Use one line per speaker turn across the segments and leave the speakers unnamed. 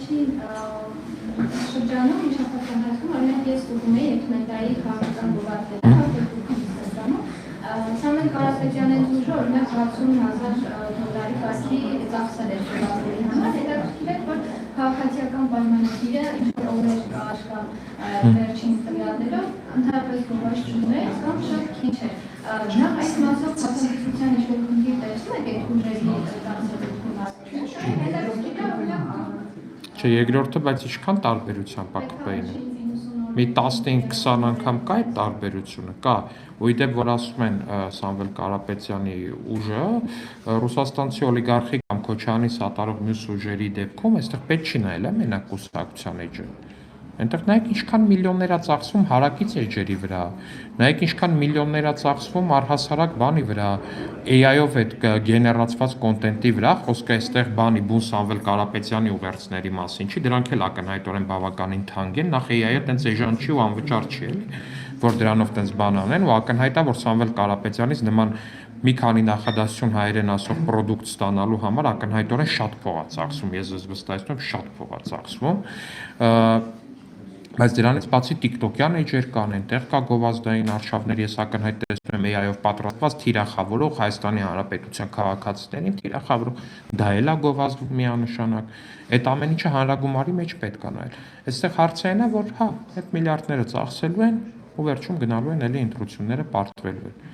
վերջին շրջանում միջնակարգության հարցում օրինակ ես ուղում էի Էքմենտայի քաղաքական գովազդները Ստեփանում Սամվել Կարապետյանն ուժը օրինակ 60,000 դոլարի կարգի ծախսել էր գովազդերի համար, հետաքրքիր է, որ քաղաքացիական պայմանագիրը ինչ-որ օրեր կար կամ վերջին տվյալներով ընդհանրապես գովազդ չուներ կամ շատ քիչ էր։ Նախ այս մասով քաղաքացիության ինչ-որ խնդիր տեսնում եք այդ ուժերի ծախսելիքին
Չէ, երկրորդը, բայց ինչքան տարբերությամբ է ԿՊ-ին։ Մի 15-20 անգամ կա այդ տարբերությունը, կա։ Ու իդեպ, որ ասում են Սամվել Կարապետյանի ուժը, ռուսաստանցի օլիգարխի կամ Քոչարյանի սատարող մյուս ուժերի դեպքում, այստեղ պետք չի նայել մենակ կուսակցության էջը։ Այնտեղ նայեք ինչքան միլիոններ է ծախսվում հարակից էջերի վրա, նայեք ինչքան միլիոններ է ծախսվում առհասարակ բանի վրա, AI-ով այդ գեներացված կոնտենտի վրա, խոսքը այստեղ բանի բուն Սամվել Կարապետյանի ուղերձների մասին չի, դրանք էլ ակնհայտորեն բավականին թանկ են, նախ AI-ը տենց էժան չի ու անվճար չի էլի, որ դրանով տենց բան անեն, ու ակնհայտ է, որ Սամվել Կարապետյանից նման մի քանի նախադասություն հայերեն ասող պրոդուկտ ստանալու համար ակնհայտորեն շատ փող է ծախսվում, ես վստահեցնում եմ շատ փող է ծախսվում, բայց դրանից բացի TikTok-յան էջեր կան, այնտեղ կա գովազդային արշավներ, ես ակնհայտ տեսնում եմ AI-ով պատրաստված թիրախավորող Հայաստանի Հանրապետության քաղաքացիներին թիրախավորող, դա էլ է գովազդում միանշանակ, այդ ամեն ինչը հանրագումարի մեջ պետք է նայել։ Այստեղ հարցը այն է, որ հա, այդ միլիարդները ծախսելու են ու վերջում գնալու են էլի ընտրությունները պարտվելու են։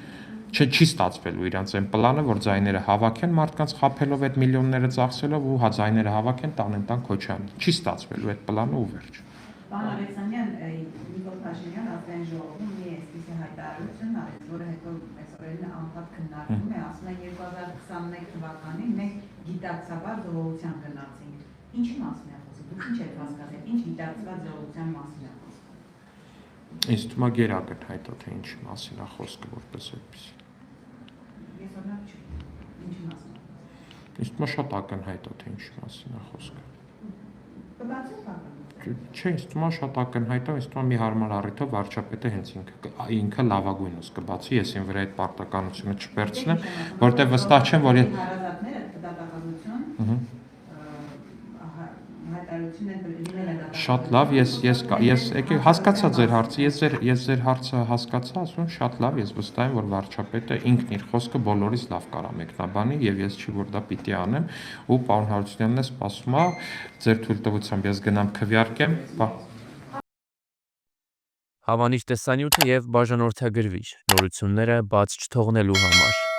Չի ստացվելու իրանց այն պլանը, որ ձայները հավաքեն մարդկանց խաբելով այդ միլիոնները ծախսելով ու ձայները հավաքեն տանեն Քոչարյանին։ Չի ստացվելու այդ պլանը ու վերջ։
Պարոն Ալեքսանդյան, Նիկոլ Փաշինյան ազգային ժողովում մի այսպիսի հայտարարություն արեց, որը հետո այսօրերին անընդհատ քննարկվում է, ասում է 2021 թվականին մենք գիտակցաբար ժողովության գնացինք։ Ինչի մասին է խոսքը։ Դուք ինչ եք հասկացել, ինչ գիտակցված ժողովության մասին է խոսքը։
Ինձ թվում է գերակնհայտ է, թե ինչի մասին է խոսքը որպես այդպես։
Ես օրինակ չգիտեմ, ինչի մասին է։
Ինձ թվում է շատ ակնհայտ է, թե ինչի մասին է խոսքը։
Կբացեք բանը։
Չէ, ինձ թվում է շատ ակնհայտ է, ինձ թվում է մի հարմար առիթով վարչապետը հենց ինքը լավագույնս կբացի, ես ին վրա այդ պարտականությունը չպերցնեմ, որտեղ վստահ չեմ, որ
հարազատները դատախազություն հայտարարություն են դիմել են
շատ լավ, ես եկեք հասկացա ձեր հարցը, ես ձեր հարցը հասկացա, ասում շատ լավ, ես վստահ եմ, որ վարչապետը ինքն իր խոսքը բոլորից լավ կարա մեկնաբանի եւ ես չի որ դա պիտի անեմ ու պարոն Հարությունյանն է սպասում է ձեր թույլտվությամբ ես գնամ քվեարկեմ
Հավանիչ տեսանյութը եւ բաժանորդագրվիչ նորությունները բաց չթողնելու համար